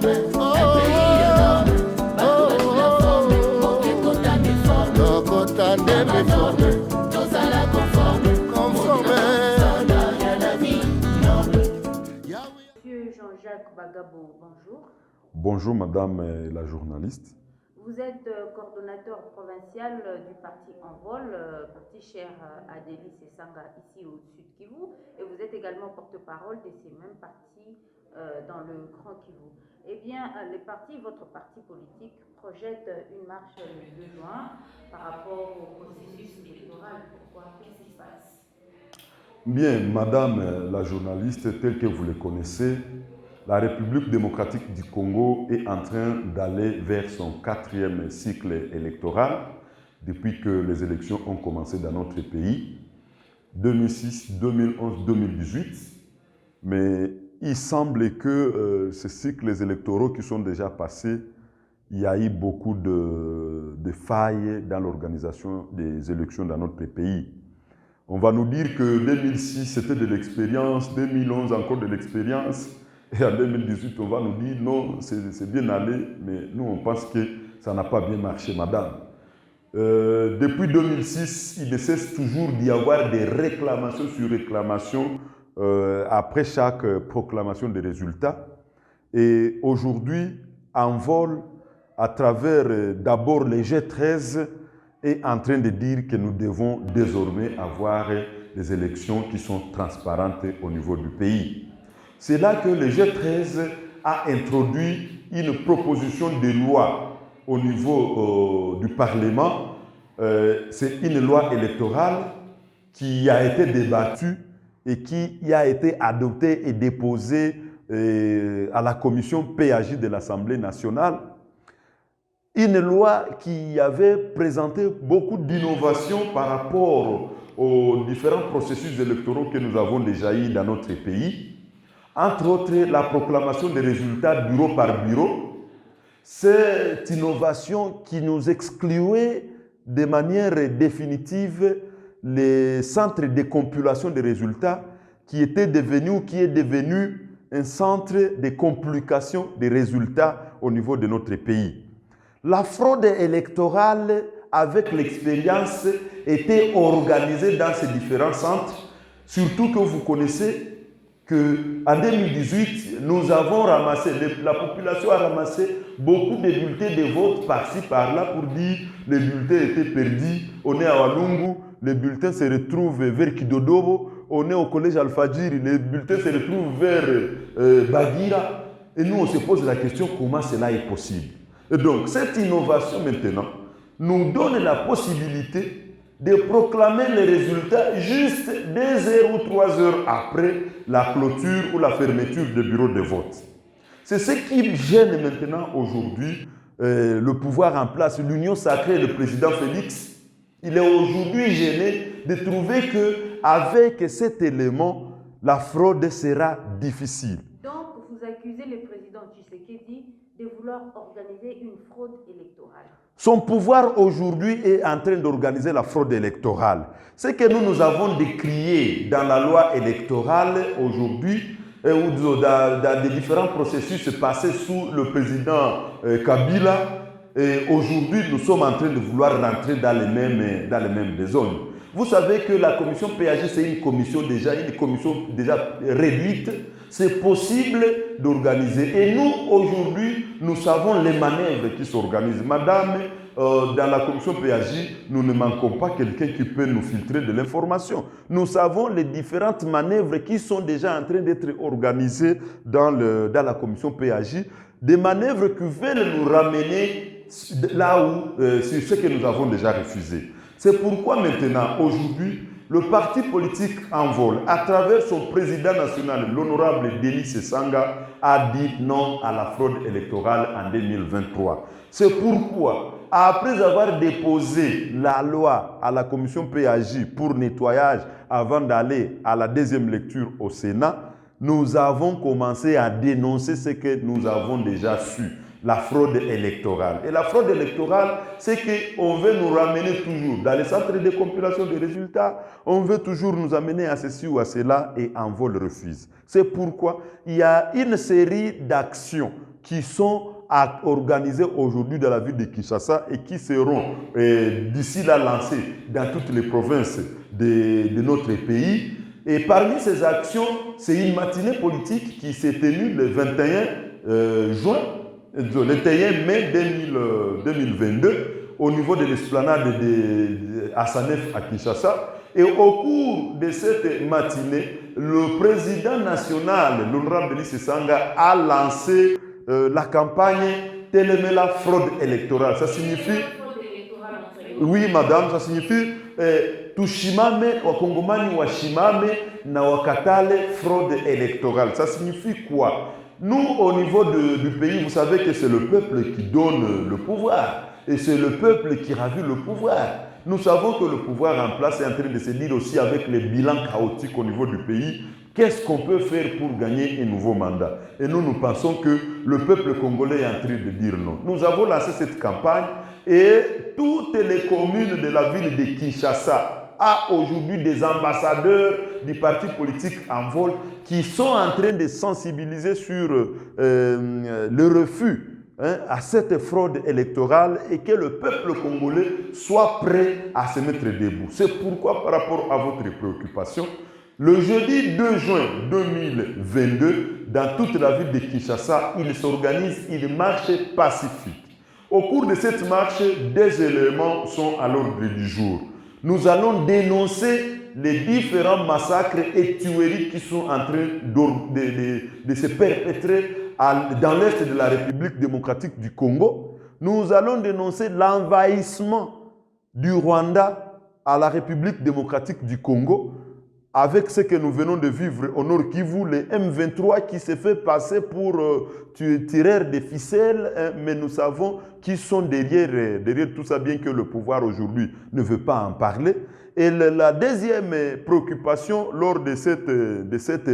Monsieur Jean-Jacques Bagabo, bonjour. Bonjour Madame la journaliste. Vous êtes coordonnateur provincial du parti Envol, parti cher à Délis et Sanga ici au Sud Kivu, et vous êtes également porte-parole de ces mêmes partis dans le Grand Kivu. Eh bien, votre parti politique projette une marche le 2 juin par rapport au processus électoral. Pourquoi? Qu'est-ce qui se passe? Bien, Madame la journaliste, telle que vous le connaissez, la République démocratique du Congo est en train d'aller vers son 4e cycle électoral depuis que les élections ont commencé dans notre pays, 2006, 2011, 2018. Mais il semble que ces cycles électoraux qui sont déjà passés, il y a eu beaucoup de failles dans l'organisation des élections dans notre pays. On va nous dire que 2006, c'était de l'expérience, 2011, encore de l'expérience, et en 2018, on va nous dire non, c'est bien allé, mais nous, on pense que ça n'a pas bien marché, madame. Depuis 2006, il ne cesse toujours d'y avoir des réclamations sur réclamations après chaque proclamation des résultats. Et aujourd'hui, Envol, à travers d'abord les G13, est en train de dire que nous devons désormais avoir des élections qui sont transparentes au niveau du pays. C'est là que le G13 a introduit une proposition de loi au niveau du Parlement. C'est une loi électorale qui a été débattue et qui a été adoptée et déposée à la commission PAJ de l'Assemblée nationale. Une loi qui avait présenté beaucoup d'innovations par rapport aux différents processus électoraux que nous avons déjà eus dans notre pays. Entre autres, la proclamation des résultats bureau par bureau. Cette innovation qui nous excluait de manière définitive les centres de compilation des résultats qui est devenu un centre de complication des résultats au niveau de notre pays. La fraude électorale, avec l'expérience, était organisée dans ces différents centres, surtout que vous connaissez qu'en 2018, nous avons ramassé, la population a ramassé beaucoup de bulletins de vote par-ci, par-là pour dire que les bulletins étaient perdus. On est à Walungu, les bulletins se retrouvent vers Kidodobo, on est au collège Al-Fadjiri, les bulletins se retrouvent vers Bagira. Et nous, on se pose la question comment cela est possible. Et donc, cette innovation maintenant nous donne la possibilité de proclamer les résultats juste 2 heures ou 3 heures après la clôture ou la fermeture des bureaux de vote. C'est ce qui gêne maintenant aujourd'hui le pouvoir en place, l'union sacrée, le président Félix. Il est aujourd'hui gêné de trouver qu'avec cet élément, la fraude sera difficile. Donc, vous accusez le président Tshisekedi de vouloir organiser une fraude électorale. Son pouvoir aujourd'hui est en train d'organiser la fraude électorale. Ce que nous avons décrié dans la loi électorale aujourd'hui, ou dans des différents processus passés sous le président Kabila, aujourd'hui nous sommes en train de vouloir rentrer dans les mêmes zones. Vous savez que la commission PAJ, c'est une commission déjà réduite. C'est possible d'organiser. Et nous, aujourd'hui, nous savons les manœuvres qui s'organisent. Madame, dans la commission PAJ, nous ne manquons pas quelqu'un qui peut nous filtrer de l'information. Nous savons les différentes manœuvres qui sont déjà en train d'être organisées dans la commission PAJ. Des manœuvres qui veulent nous ramener là où, sur ce que nous avons déjà refusé. C'est pourquoi maintenant, aujourd'hui, le parti politique Envol, à travers son président national, l'honorable Délis Sanga, a dit non à la fraude électorale en 2023. C'est pourquoi, après avoir déposé la loi à la commission PAJ pour nettoyage avant d'aller à la 2e lecture au Sénat, nous avons commencé à dénoncer ce que nous avons déjà su. La fraude électorale. Et la fraude électorale, c'est qu'on veut nous ramener toujours dans les centres de compilation des résultats, on veut toujours nous amener à ceci ou à cela et Envol refuse. C'est pourquoi il y a une série d'actions qui sont organisés aujourd'hui dans la ville de Kinshasa et qui seront d'ici là lancés dans toutes les provinces de notre pays. Et parmi ces actions, c'est une matinée politique qui s'est tenue le 21 mai 2022 au niveau de l'esplanade de Asanef à Kinshasa. Et au cours de cette matinée, le président national, l'honorable Denis Sesanga, a lancé la campagne Telemela fraude électorale. Ça signifie... Oui, madame, ça signifie tushimame wakongomani washimame na wakatale fraude électorale. Ça signifie quoi? Nous, au niveau du pays, vous savez que c'est le peuple qui donne le pouvoir. Et c'est le peuple qui ravit le pouvoir. Nous savons que le pouvoir en place est en train de se dire aussi avec les bilans chaotiques au niveau du pays, qu'est-ce qu'on peut faire pour gagner un nouveau mandat? Et nous pensons que le peuple congolais est en train de dire non. Nous avons lancé cette campagne et toutes les communes de la ville de Kinshasa ont aujourd'hui des ambassadeurs du parti politique en vol qui sont en train de sensibiliser sur le refus à cette fraude électorale et que le peuple congolais soit prêt à se mettre debout. C'est pourquoi, par rapport à votre préoccupation, le jeudi 2 juin 2022, dans toute la ville de Kinshasa, il s'organise une marche pacifique. Au cours de cette marche, des éléments sont à l'ordre du jour. Nous allons dénoncer les différents massacres et tueries qui sont en train de se perpétrer dans l'est de la République démocratique du Congo. Nous allons dénoncer l'envahissement du Rwanda à la République démocratique du Congo avec ce que nous venons de vivre au Nord Kivu, les M23 qui se fait passer pour tireurs de ficelles, mais nous savons qui sont derrière tout ça, bien que le pouvoir aujourd'hui ne veut pas en parler. Et la deuxième préoccupation lors de cette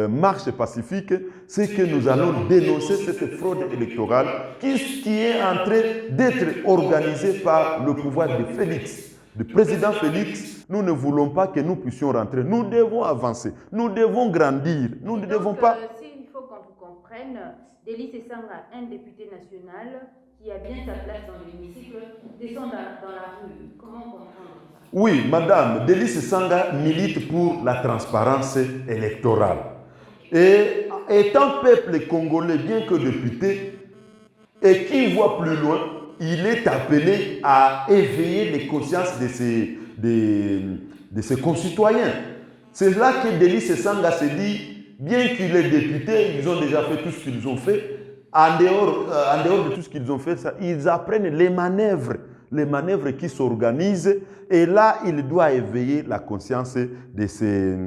marche pacifique, c'est que nous allons dénoncer cette fraude électorale qui est en train d'être organisée par le pouvoir de Félix. Le président Félix, nous ne voulons pas que nous puissions rentrer. Nous devons avancer, nous devons grandir. Nous ne devons pas... Il faut qu'on vous comprenne, Denis Sesanga, un député national qui a bien sa place dans l'hémicycle, descend dans la rue. Comment comprendre ça? Oui, madame, Denis Sesanga milite pour la transparence électorale. Et étant peuple congolais, bien que député, et qui voit plus loin, il est appelé à éveiller les consciences de ses concitoyens. C'est là que Denis Sesanga se dit, bien qu'il est député, ils ont déjà fait tout ce qu'ils ont fait. En dehors de tout ce qu'ils ont fait, ils apprennent les manœuvres qui s'organisent. Et là, il doit éveiller la conscience de ses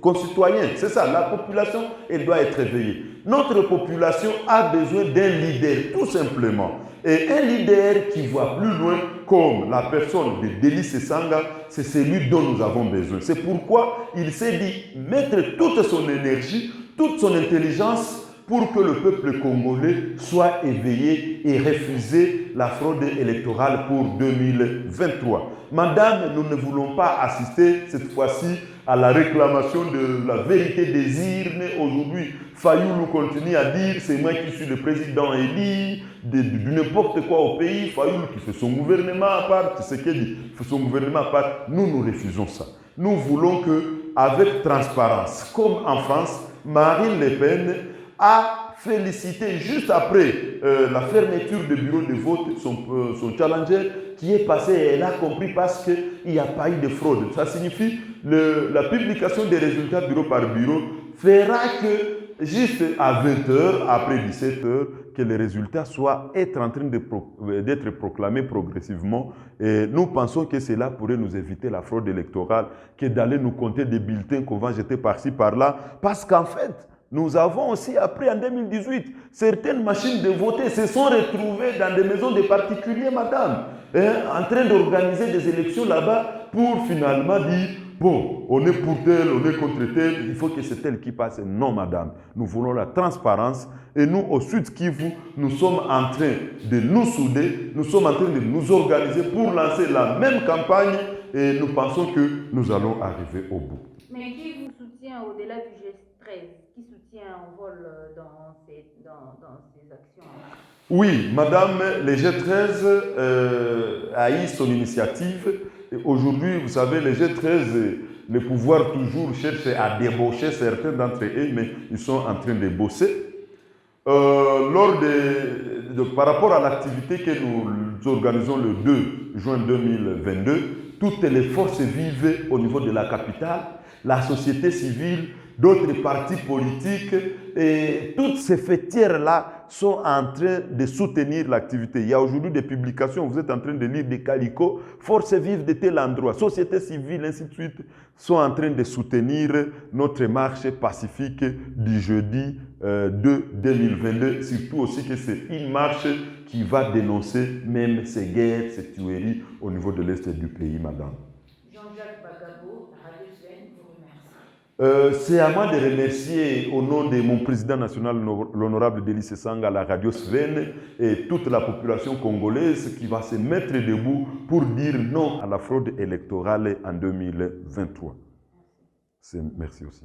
concitoyens. C'est ça, la population, elle doit être éveillée. Notre population a besoin d'un leader, tout simplement. Et un leader qui voit plus loin, comme la personne de Denis Sesanga, c'est celui dont nous avons besoin. C'est pourquoi il s'est dit mettre toute son énergie, toute son intelligence pour que le peuple congolais soit éveillé et refuser la fraude électorale pour 2023. Madame, nous ne voulons pas assister cette fois-ci à la réclamation de la vérité des urnes. Aujourd'hui, Fayoulou continue à dire c'est moi qui suis le président élu de n'importe quoi au pays. Fayoulou qui fait son gouvernement à part, Tshisekedi fait son gouvernement à part. Nous refusons ça. Nous voulons qu'avec transparence, comme en France, Marine Le Pen a félicité juste après la fermeture du bureau de vote son challenger qui est passé et elle a compris parce qu'il n'y a pas eu de fraude. Ça signifie la publication des résultats bureau par bureau fera que juste à 20h, après 17h, que les résultats être en train d'être proclamés progressivement. Et nous pensons que cela pourrait nous éviter la fraude électorale que d'aller nous compter des bulletins qu'on va jeter par-ci, par-là. Parce qu'en fait, nous avons aussi appris en 2018, certaines machines de voter se sont retrouvées dans des maisons de particuliers, madame, en train d'organiser des élections là-bas pour finalement dire, bon, on est pour tel, on est contre tel, il faut que c'est tel qui passe. Non, madame, nous voulons la transparence et nous, au Sud Kivu, nous sommes en train de nous souder, nous sommes en train de nous organiser pour lancer la même campagne et nous pensons que nous allons arriver au bout. Mais qui vous soutient au-delà du G13 ? Qui soutient tient un rôle dans ces actions? Oui, madame, les G13 haïssent son initiative. Et aujourd'hui, vous savez, les G13, le pouvoir toujours cherche à débaucher certains d'entre eux, mais ils sont en train de bosser. Par rapport à l'activité que nous organisons le 2 juin 2022, toutes les forces vives au niveau de la capitale, la société civile, d'autres partis politiques, et toutes ces fêtières-là sont en train de soutenir l'activité. Il y a aujourd'hui des publications, vous êtes en train de lire des calicots, forces vives de tel endroit, société civile, ainsi de suite, sont en train de soutenir notre marche pacifique du jeudi 2 2022, surtout aussi que c'est une marche qui va dénoncer même ces guerres, ces tueries au niveau de l'Est du pays, madame. Jean-Jacques Bagabo, Radio Sven, vous remercie. C'est à moi de remercier au nom de mon président national, l'honorable Délice Sanga, la Radio Sven et toute la population congolaise qui va se mettre debout pour dire non à la fraude électorale en 2023. Merci aussi.